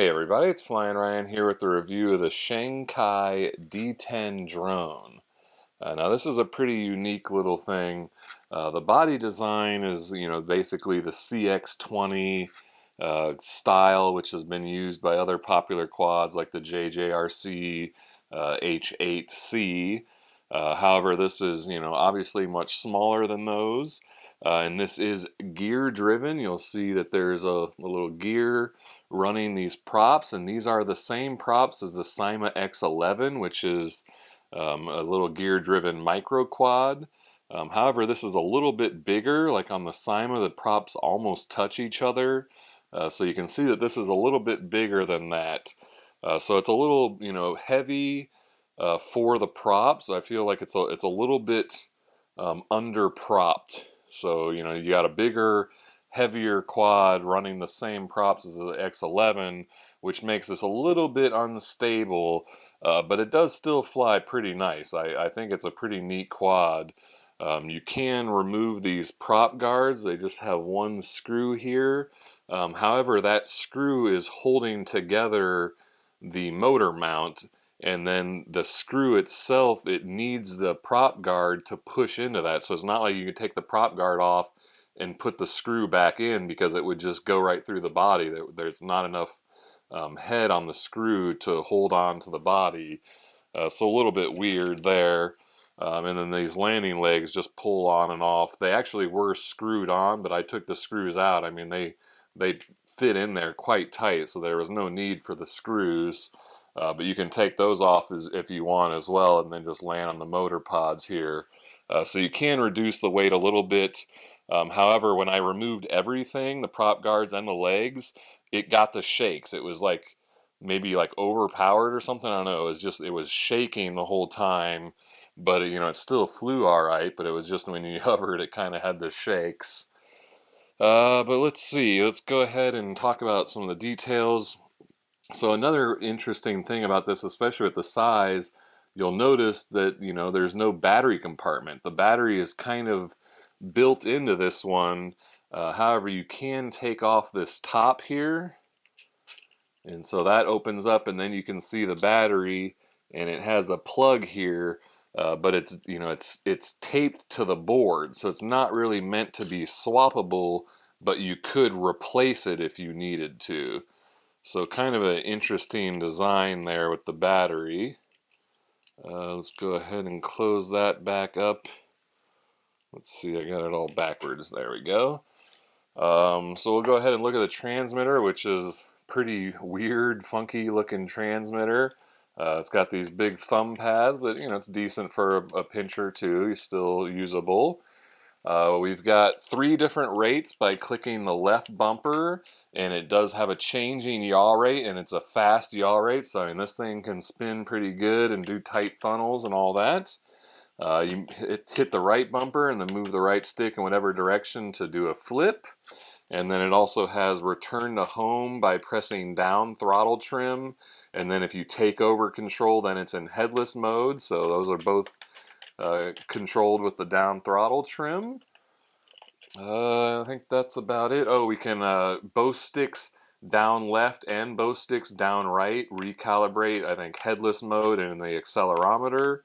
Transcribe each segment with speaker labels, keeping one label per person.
Speaker 1: Hey everybody, it's Flyin Ryan here with the review of the Sheng D10 drone. Now this is a pretty unique little thing. The body design is, basically the CX-20 style, which has been used by other popular quads like the JJRC, H8C. However, this is, obviously much smaller than those. And this is gear driven. You'll see that there's a little gear running these props, and these are the same props as the Cyma X11, which is a little gear driven micro quad. However, this is a little bit bigger. Like on the Cyma, the props almost touch each other. So you can see that this is a little bit bigger than that. So it's a little, heavy for the props. I feel like it's a little bit under propped. So, you got a bigger, heavier quad running the same props as the X11, which makes this a little bit unstable, but it does still fly pretty nice. I think it's a pretty neat quad. You can remove these prop guards. They just have one screw here. However, that screw is holding together the motor mount, and then the screw itself, it needs the prop guard to push into that. So it's not like you can take the prop guard off and put the screw back in, because it would just go right through the body. There's not enough head on the screw to hold on to the body. So a little bit weird there. And then these landing legs just pull on and off. They actually were screwed on, but I took the screws out. I mean, they fit in there quite tight, so there was no need for the screws. But you can take those off if you want as well, and then just land on the motor pods here. So you can reduce the weight a little bit. However, when I removed everything, the prop guards and the legs, it got the shakes. It was like maybe like overpowered or something. I don't know. It was shaking the whole time, but it still flew all right. But it was just when you hovered, it kind of had the shakes. But let's see. Let's go ahead and talk about some of the details. So another interesting thing about this, especially with the size, you'll notice that, there's no battery compartment. The battery is kind of built into this one. However, you can take off this top here, and so that opens up, and then you can see the battery, and it has a plug here, but it's taped to the board, so it's not really meant to be swappable, but you could replace it if you needed to. So kind of an interesting design there with the battery. Let's go ahead and close that back up. Let's see, I got it all backwards. There we go. So we'll go ahead and look at the transmitter, which is pretty weird, funky looking transmitter. It's got these big thumb pads, but it's decent for a pinch or two. It's still usable. We've got 3 different rates by clicking the left bumper, and it does have a changing yaw rate, and it's a fast yaw rate, so I mean this thing can spin pretty good and do tight funnels and all that. You hit the right bumper and then move the right stick in whatever direction to do a flip. And then it also has return to home by pressing down throttle trim. And then if you take over control, then it's in headless mode. So those are both controlled with the down throttle trim. I think that's about it. Oh, we can both sticks down left and both sticks down right recalibrate, I think, headless mode and the accelerometer.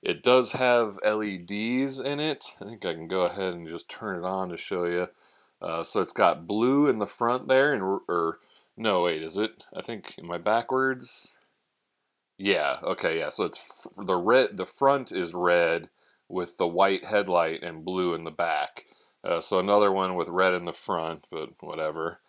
Speaker 1: It does have LEDs in it. I think I can go ahead and just turn it on to show you. So it's got blue in the front there, or no, wait, is it? I think, am I backwards? Yeah, okay, yeah. So it's the red. The front is red with the white headlight and blue in the back. So another one with red in the front, but whatever.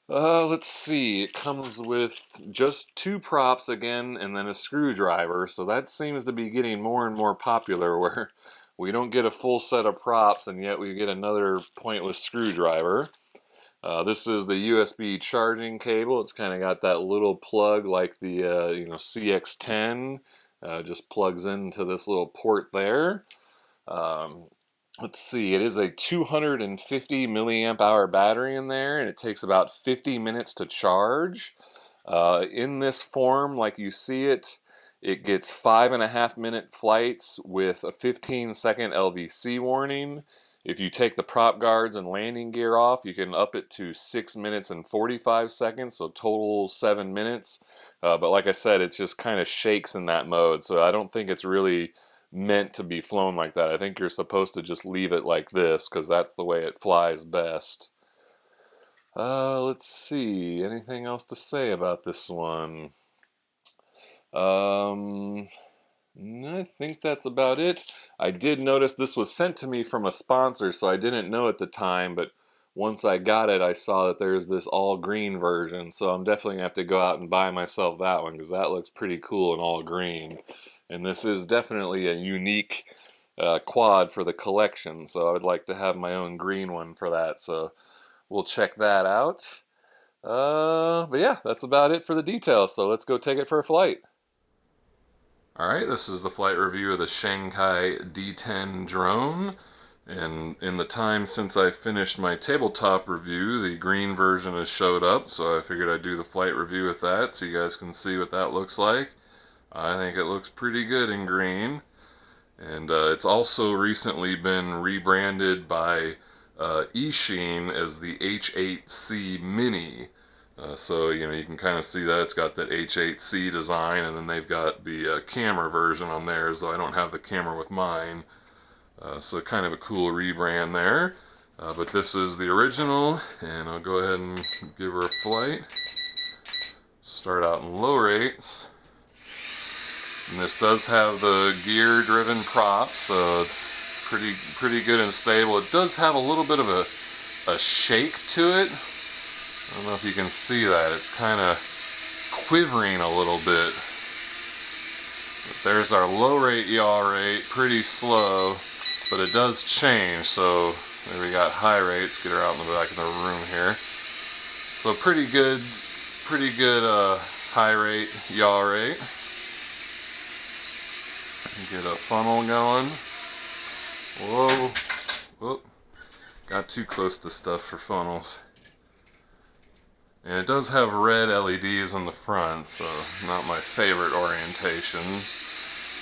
Speaker 1: Let's see. It comes with just 2 props again, and then a screwdriver. So that seems to be getting more and more popular, where we don't get a full set of props, and yet we get another pointless screwdriver. This is the USB charging cable. It's kind of got that little plug like the CX10. Just plugs into this little port there. Let's see, it is a 250 milliamp hour battery in there, and it takes about 50 minutes to charge. In this form, like you see it, it gets 5.5-minute flights with a 15-second LVC warning, If you take the prop guards and landing gear off, you can up it to 6 minutes and 45 seconds, so total 7 minutes. But like I said, it just kind of shakes in that mode, so I don't think it's really meant to be flown like that. I think you're supposed to just leave it like this, because that's the way it flies best. Let's see, anything else to say about this one? I think that's about it. I did notice this was sent to me from a sponsor, so I didn't know at the time, but once I got it, I saw that there's this all green version, so I'm definitely gonna have to go out and buy myself that one, because that looks pretty cool in all green. And this is definitely a unique quad for the collection, so I would like to have my own green one for that, so we'll check that out. But yeah, that's about it for the details, so let's go take it for a flight. Alright, this is the flight review of the Sheng D10 drone, and in the time since I finished my tabletop review, the green version has showed up, so I figured I'd do the flight review with that so you guys can see what that looks like. I think it looks pretty good in green, and it's also recently been rebranded by Sheng as the H8C Mini. So, you know, you can kind of see that it's got that H8C design, and then they've got the camera version on theirs, though I don't have the camera with mine. So kind of a cool rebrand there. But this is the original, and I'll go ahead and give her a flight. Start out in low rates. And this does have the gear-driven props, so it's pretty good and stable. It does have a little bit of a shake to it. I don't know if you can see that. It's kind of quivering a little bit. But there's our low rate yaw rate, pretty slow, but it does change. So there we got high rates. Get her out in the back of the room here. So pretty good high rate yaw rate. Get a funnel going. Whoa, whoop, got too close to stuff for funnels. And it does have red LEDs on the front, so not my favorite orientation,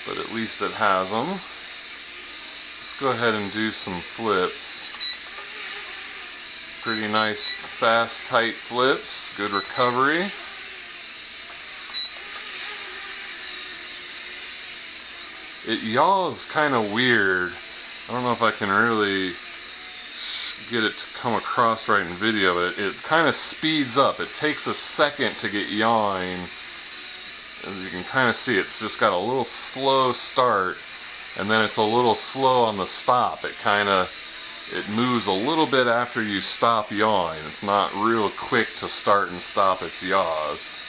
Speaker 1: but at least it has them. Let's go ahead and do some flips. Pretty nice, fast, tight flips, good recovery. It yaws kind of weird. I don't know if I can really get it to come across right in video, but it kind of speeds up. It takes a second to get yawing. As you can kind of see, it's just got a little slow start, and then it's a little slow on the stop. It moves a little bit after you stop yawing. It's not real quick to start and stop its yaws.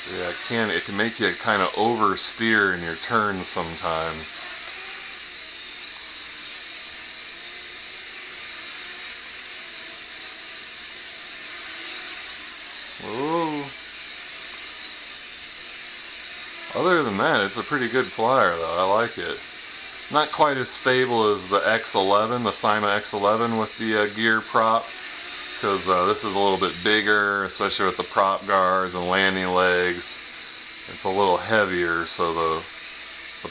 Speaker 1: So yeah, it can make you kind of oversteer in your turns sometimes. Whoa. Other than that, it's a pretty good flyer though. I like it. Not quite as stable as the X11, the Cyma X11 with the gear prop, because this is a little bit bigger, especially with the prop guards and landing legs. It's a little heavier, so the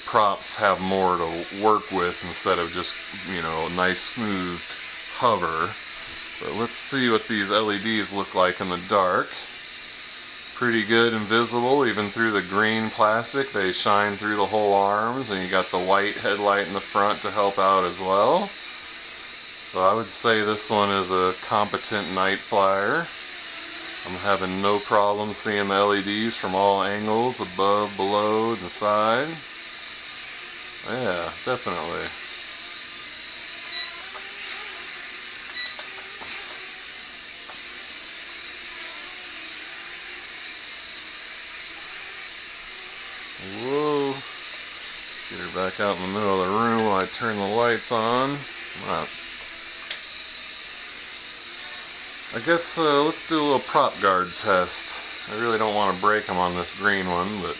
Speaker 1: props have more to work with instead of just, you know, nice smooth hover. But let's see what these LEDs look like in the dark. Pretty good and visible, even through the green plastic. They shine through the whole arms, and you got the white headlight in the front to help out as well. So I would say this one is a competent night flyer. I'm having no problem seeing the LEDs from all angles, above, below, and the side. Yeah, definitely. Whoa. Get her back out in the middle of the room while I turn the lights on. Come on. I guess let's do a little prop guard test. I really don't want to break them on this green one, but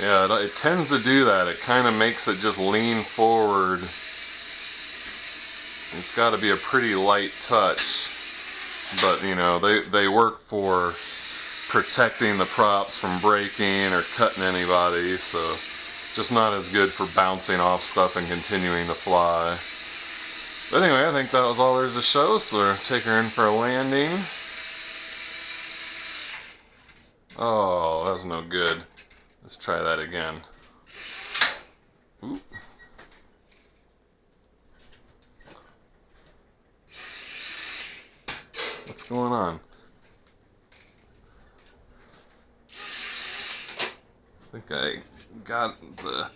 Speaker 1: yeah, it tends to do that. It kind of makes it just lean forward. It's got to be a pretty light touch, but you know, they work for protecting the props from breaking or cutting anybody, so just not as good for bouncing off stuff and continuing to fly. But anyway, I think that was all there's to show, so take her in for a landing. Oh, that was no good. Let's try that again. Oop. What's going on? I think I got the,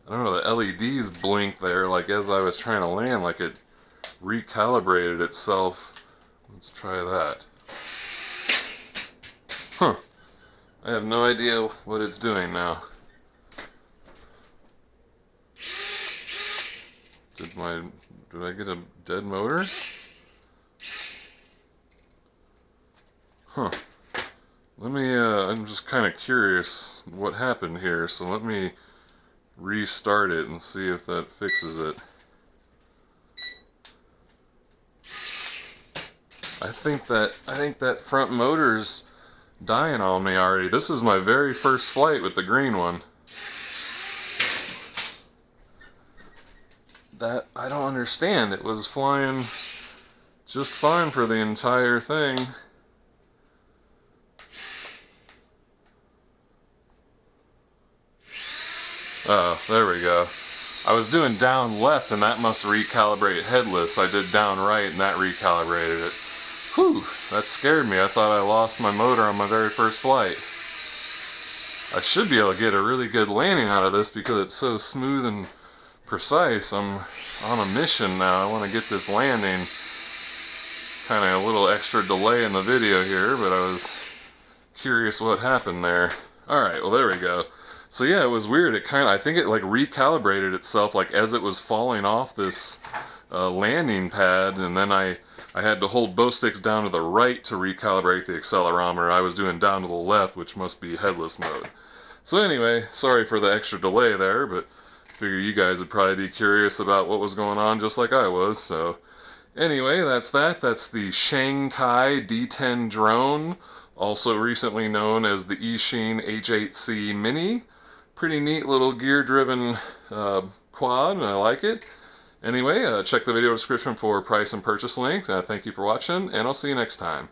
Speaker 1: I don't know, the LEDs blinked there, like as I was trying to land, like it recalibrated itself. Let's try that. Huh. I have no idea what it's doing now. Did I get a dead motor? Huh. Let me, I'm just kind of curious what happened here, so let me restart it and see if that fixes it. I think that front motor's dying on me already. This is my very first flight with the green one. That, I don't understand. It was flying just fine for the entire thing. Oh, there we go. I was doing down left and that must recalibrate headless. I did down right and that recalibrated it. Whew, that scared me. I thought I lost my motor on my very first flight. I should be able to get a really good landing out of this because it's so smooth and precise. I'm on a mission now. I want to get this landing. Kind of a little extra delay in the video here, but I was curious what happened there. Alright, well there we go. So yeah, it was weird. It kind of, I think it like recalibrated itself like as it was falling off this landing pad, and then I had to hold both sticks down to the right to recalibrate the accelerometer. I was doing down to the left, which must be headless mode. So anyway, sorry for the extra delay there, but I figure you guys would probably be curious about what was going on just like I was. So anyway, that's that. That's the Sheng D10 drone, also recently known as the Sheng H8C Mini. Pretty neat little gear-driven quad, and I like it. Anyway, check the video description for price and purchase link. Thank you for watching, and I'll see you next time.